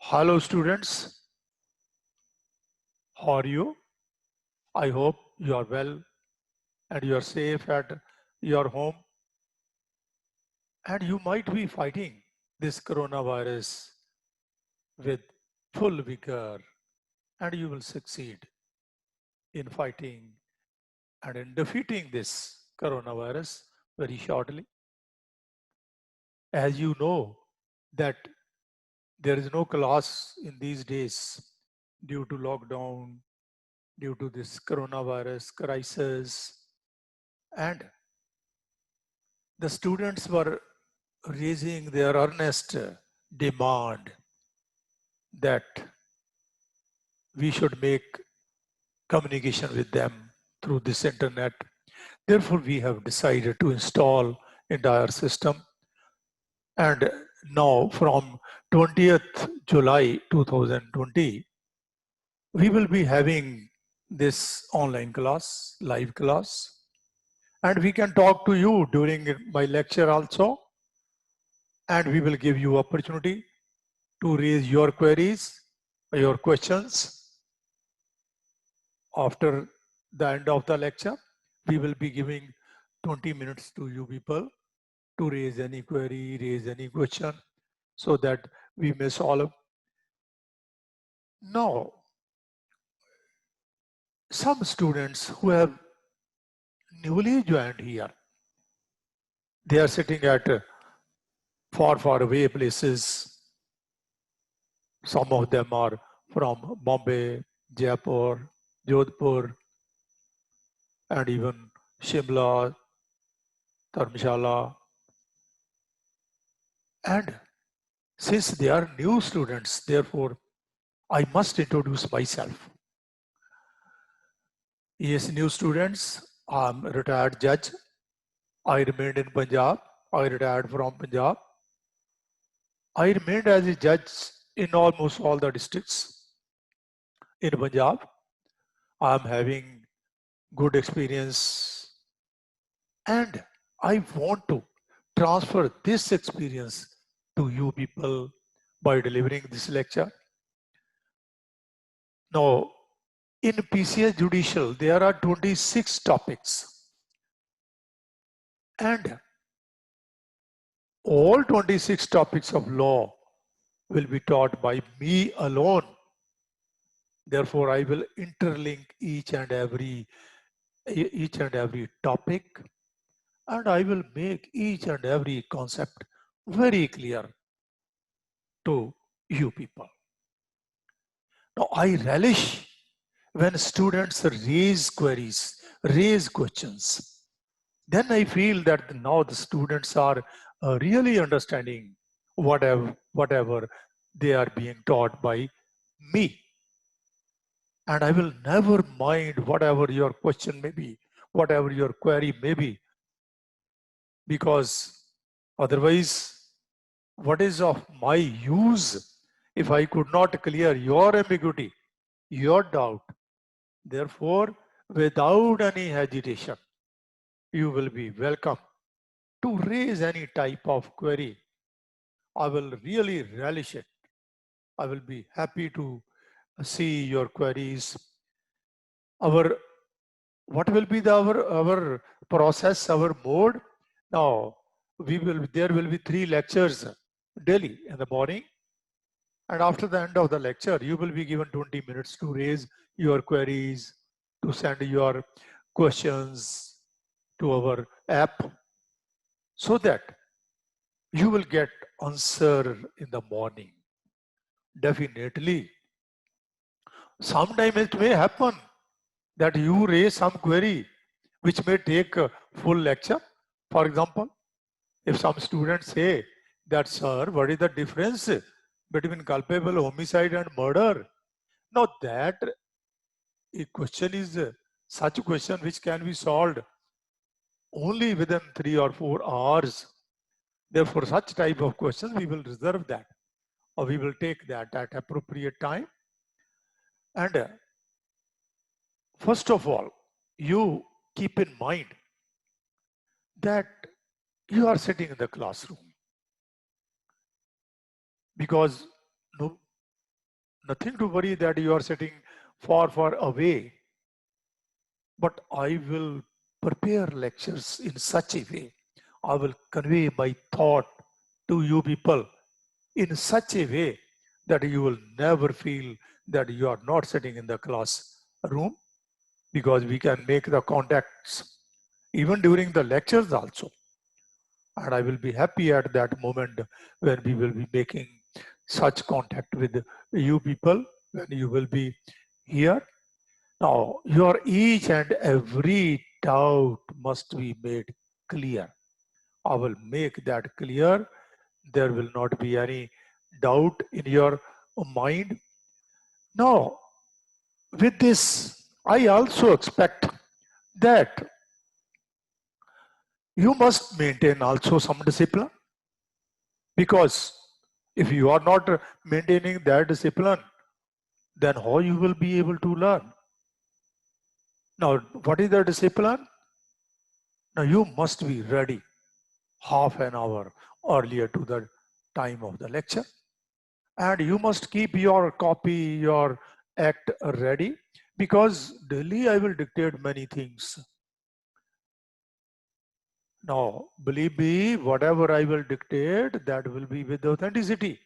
Hello students, how are you? I hope you are well and you are safe at your home, and you might be fighting this coronavirus with full vigor, and you will succeed in fighting and in defeating this coronavirus very shortly. As you know that there is no class in these days due to lockdown, due to this coronavirus crisis, and the students were raising their earnest demand that we should make communication with them through this internet. Therefore, we have decided to install entire system. And now from 20th July 2020, we will be having this online class, live class. And we can talk to you during my lecture also. And we will give you opportunity to raise your queries, your questions. After the end of the lecture, we will be giving 20 minutes to you people to raise any query, raise any question, so that we may solve. Now, some students who have newly joined here, they are sitting at far away places. Some of them are from Bombay, Jaipur, Jodhpur, and even Shimla, Dharamshala. And since they are new students, therefore, I must introduce myself. Yes, new students, I'm a retired judge. I remained in Punjab. I retired from Punjab. I remained as a judge in almost all the districts in Punjab. I'm having good experience, and I want to transfer this experience to you people by delivering this lecture. Now, in PCS Judicial, there are 26 topics, and all 26 topics of law will be taught by me alone. Therefore, I will interlink each and every topic, and I will make each and every concept very clear to you people. Now, I relish when students raise queries, raise questions. Then I feel that now the students are really understanding whatever they are being taught by me. And I will never mind whatever your question may be, whatever your query may be, because otherwise, what is of my use if I could not clear your ambiguity, your doubt? Therefore, without any hesitation, you will be welcome to raise any type of query. I will really relish it. I will be happy to see your queries. Our what will be our process, our mode? Now there will be 3 lectures daily in the morning, and after the end of the lecture, you will be given 20 minutes to raise your queries, to send your questions to our app, so that you will get answer in the morning. Definitely. Sometime it may happen that you raise some query which may take a full lecture. For example, if some students say that, sir, what is the difference between culpable homicide and murder? Now that a question is such a question which can be solved only within 3 or 4 hours. Therefore, such type of questions, we will reserve that, or we will take that at appropriate time. And first of all, you keep in mind that you are sitting in the classroom, because no, nothing to worry that you are sitting far away. But I will prepare lectures in such a way. I will convey my thought to you people in such a way that you will never feel that you are not sitting in the classroom, because we can make the contacts even during the lectures also. And I will be happy at that moment when we will be making such contact with you people, when you will be here. Now, your each and every doubt must be made clear. I will make that clear. There will not be any doubt in your mind. Now, with this, I also expect that you must maintain also some discipline, because if you are not maintaining that discipline, then how you will be able to learn? Now, what is the discipline? Now, you must be ready half an hour earlier to the time of the lecture. And you must keep your copy, your act ready, because daily I will dictate many things. Now, believe me, whatever I will dictate, that will be with authenticity.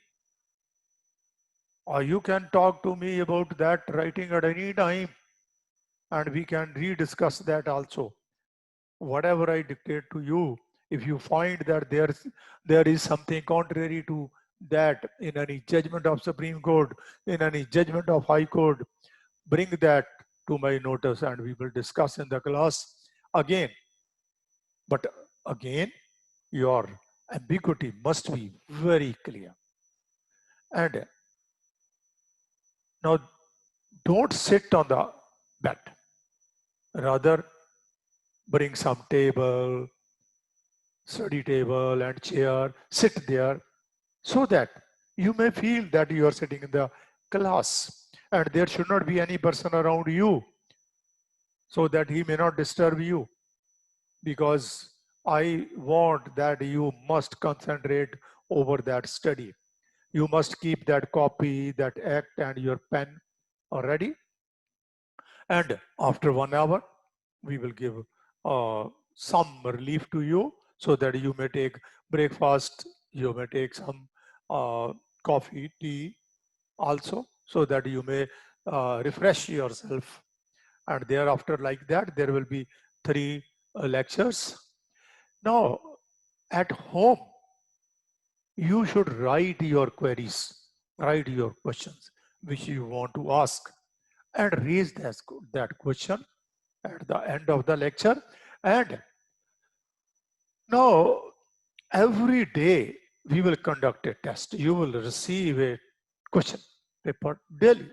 Or you can talk to me about that writing at any time, and we can rediscuss that also. Whatever I dictate to you, if you find that there is something contrary to that in any judgment of Supreme Court, in any judgment of High Court, bring that to my notice and we will discuss in the class again. But again, your ambiguity must be very clear. And now, don't sit on the bed. Rather, bring some table, study table and chair, sit there, so that you may feel that you are sitting in the class and there should not be any person around you, so that he may not disturb you, because I want that you must concentrate over that study. You must keep that copy, that act and your pen ready. And after 1 hour, we will give some relief to you, so that you may take breakfast, you may take some coffee, tea also, so that you may refresh yourself. And thereafter, like that, there will be 3 lectures. Now, at home, you should write your queries, write your questions which you want to ask, and raise that question at the end of the lecture. And now, every day we will conduct a test. You will receive a question paper daily,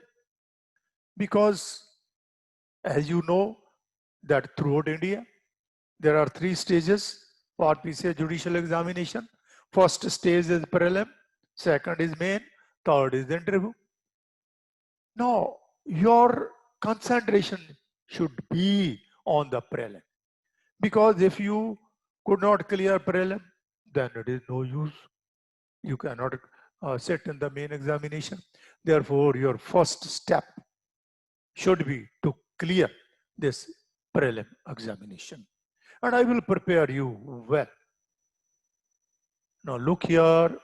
because as you know that throughout India, there are 3 stages for PCA judicial examination. First stage is prelim, second is main, third is the interview. Now, your concentration should be on the prelim, because if you could not clear prelim, then it is no use. You cannot sit in the main examination. Therefore, your first step should be to clear this prelim examination. And I will prepare you well. Now look here,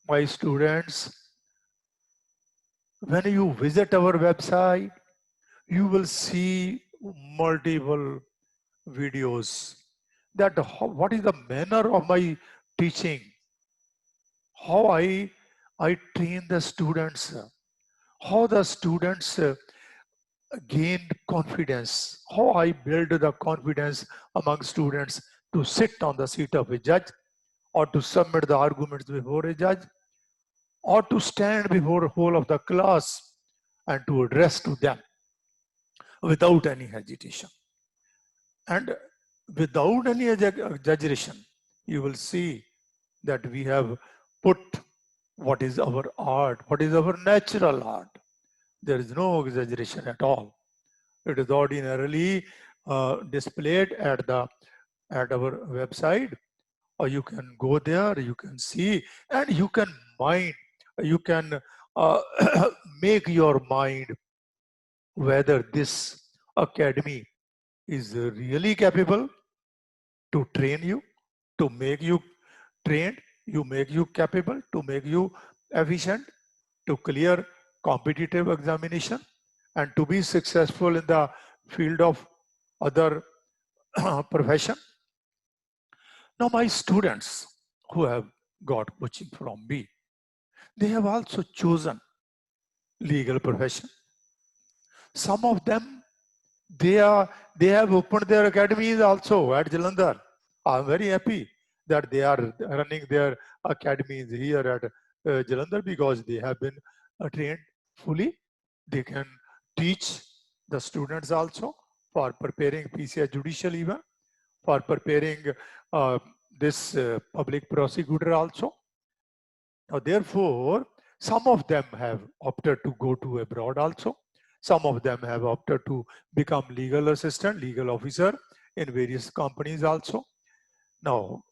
my students. When you visit our website, you will see multiple videos that what is the manner of my teaching, how I train the students, how the students gain confidence, how I build the confidence among students to sit on the seat of a judge, or to submit the arguments before a judge, or to stand before the whole of the class and to address to them without any hesitation. And without any exaggeration, you will see that we have put what is our art, what is our natural art. There is no exaggeration at all. It is ordinarily displayed at our website, or you can go there, you can see, and you can mind, you can uh, make your mind whether this academy is really capable to train you, to make you trained, you make you capable, to make you efficient, to clear competitive examination, and to be successful in the field of other profession. Now, my students who have got coaching from me, they have also chosen legal profession. Some of them, they have opened their academies also at Jalandhar. I'm very happy that they are running their academies here at Jalandhar because they have been trained fully. They can teach the students also for preparing PCI judicial even, for preparing uh, this public prosecutor also. Now, therefore, some of them have opted to go to abroad also. Some of them have opted to become legal assistant, legal officer in various companies also. Now,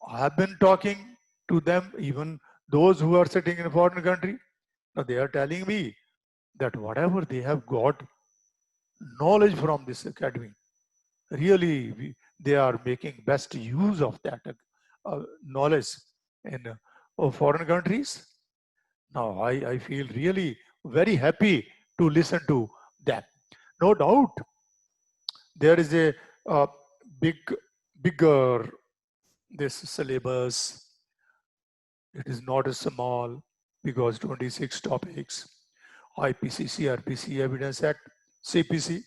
I have been talking to them, even those who are sitting in a foreign country. Now, they are telling me that whatever they have got knowledge from this academy, really they are making best use of that knowledge in foreign countries. Now, I feel really very happy to listen to them. No doubt, there is a big, bigger this syllabus. It is not a small because 26 topics. IPC, CRPC, Evidence Act, CPC,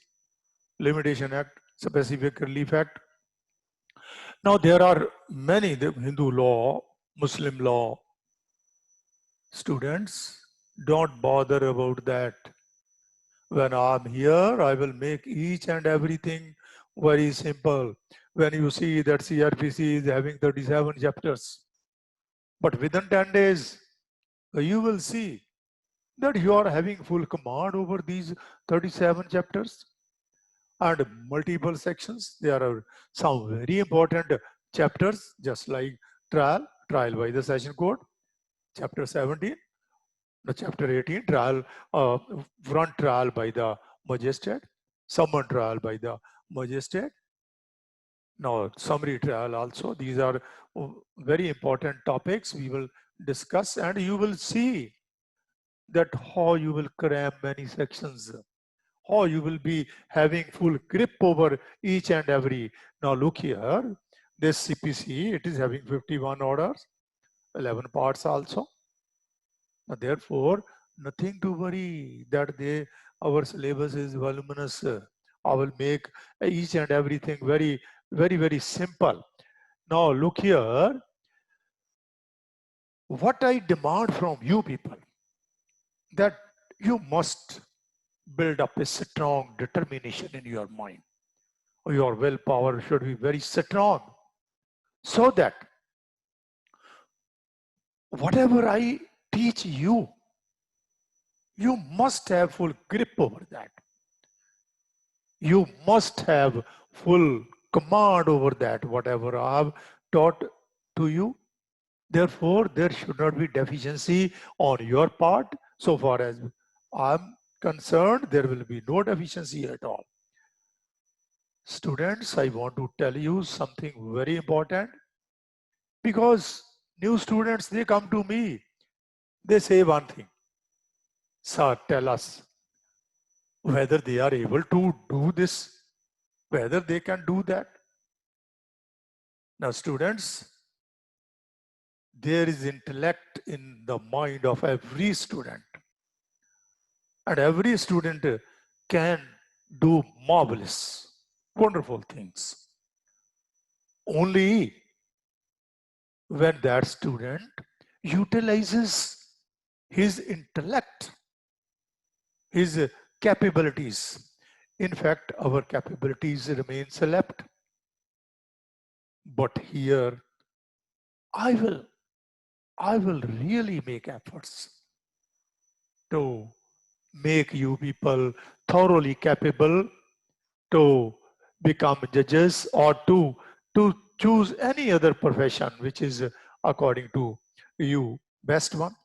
Limitation Act, Specific Relief Act. Now, there are many, the Hindu law, Muslim law. Students, don't bother about that. When I'm here, I will make each and everything very simple. When you see that CRPC is having 37 chapters, but within 10 days, you will see that you are having full command over these 37 chapters and multiple sections. There are some very important chapters, just like trial by the session code, chapter 17, the chapter 18, trial, front trial by the magistrate, summon trial by the magistrate. Now, summary trial also. These are very important topics we will discuss, and you will see that how you will cram many sections, how you will be having full grip over each and every. Now, look here, this CPC, it is having 51 orders, 11 parts also. Therefore, nothing to worry that our syllabus is voluminous. I will make each and everything very, very, very simple. Now, look here. What I demand from you people, that you must build up a strong determination in your mind. Your willpower should be very strong, so that whatever I teach you, you must have full grip over that. You must have full command over that, whatever I have taught to you. Therefore, there should not be deficiency on your part. So far as I'm concerned, there will be no deficiency at all. Students, I want to tell you something very important, because new students, they come to me, they say one thing: sir, tell us whether they are able to do this, whether they can do that. Now, students, there is intellect in the mind of every student, and every student can do marvelous, wonderful things. Only when that student utilizes his intellect, his capabilities. In fact, our capabilities remain select. But here, I will really make efforts to make you people thoroughly capable to become judges, or to choose any other profession which is according to you best one.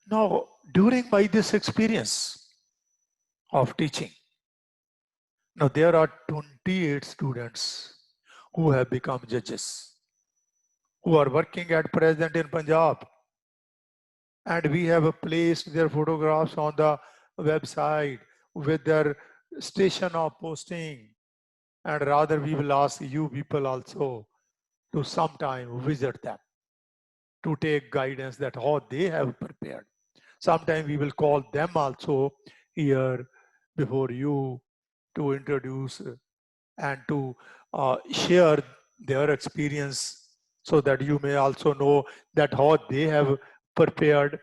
Now, during my this experience of teaching, now there are 28 students who have become judges, who are working at present in Punjab, and we have placed their photographs on the website with their station of posting, and rather we will ask you people also to sometime visit them to take guidance that how they have prepared. Sometime we will call them also here before you to introduce and to share their experience so that you may also know that how they have prepared.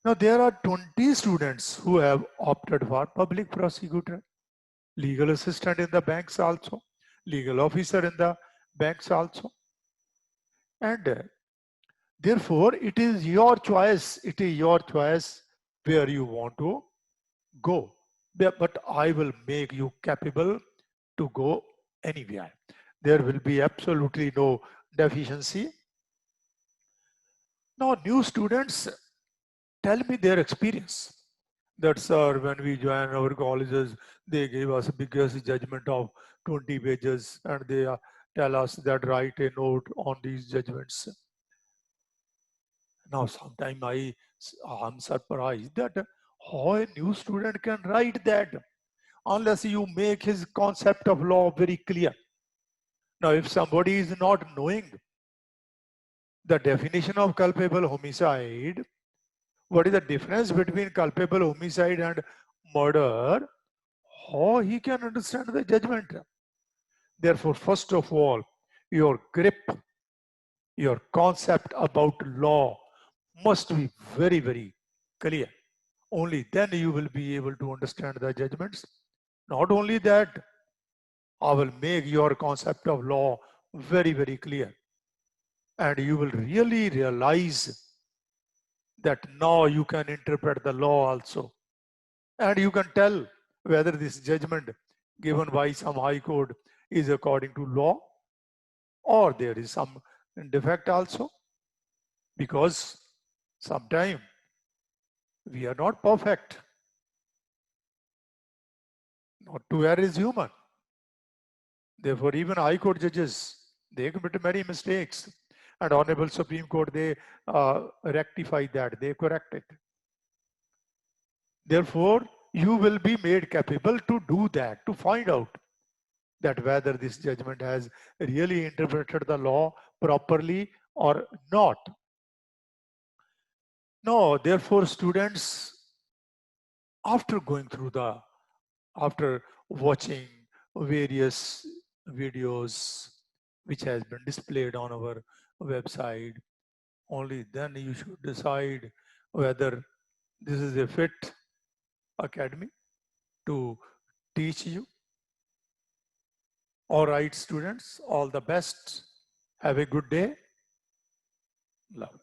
Now there are 20 students who have opted for public prosecutor, legal assistant in the banks also, legal officer in the banks also. And therefore, it is your choice. It is your choice where you want to go. But I will make you capable to go anywhere. There will be absolutely no deficiency. Now, new students tell me their experience. That, sir, when we join our colleges, they gave us biggest judgment of 20 pages and they tell us that write a note on these judgments. Now, sometimes I'm surprised that how a new student can write that unless you make his concept of law very clear. Now, if somebody is not knowing the definition of culpable homicide, what is the difference between culpable homicide and murder, how he can understand the judgment? Therefore, first of all, your grip, your concept about law must be very, very clear. Only then you will be able to understand the judgments. Not only that, I will make your concept of law very, very clear. And you will really realize that now you can interpret the law also. And you can tell whether this judgment given by some high court is according to law or there is some defect also. Because sometimes we are not perfect. Not to err is human. Therefore, even high court judges, they commit many mistakes. And Honorable Supreme Court, they rectify that, they correct it. Therefore, you will be made capable to do that, to find out that whether this judgment has really interpreted the law properly or not. No, therefore, students, after going through after watching various videos which has been displayed on our website, only then you should decide whether this is a fit academy to teach you. All right, students, all the best. Have a good day. Love.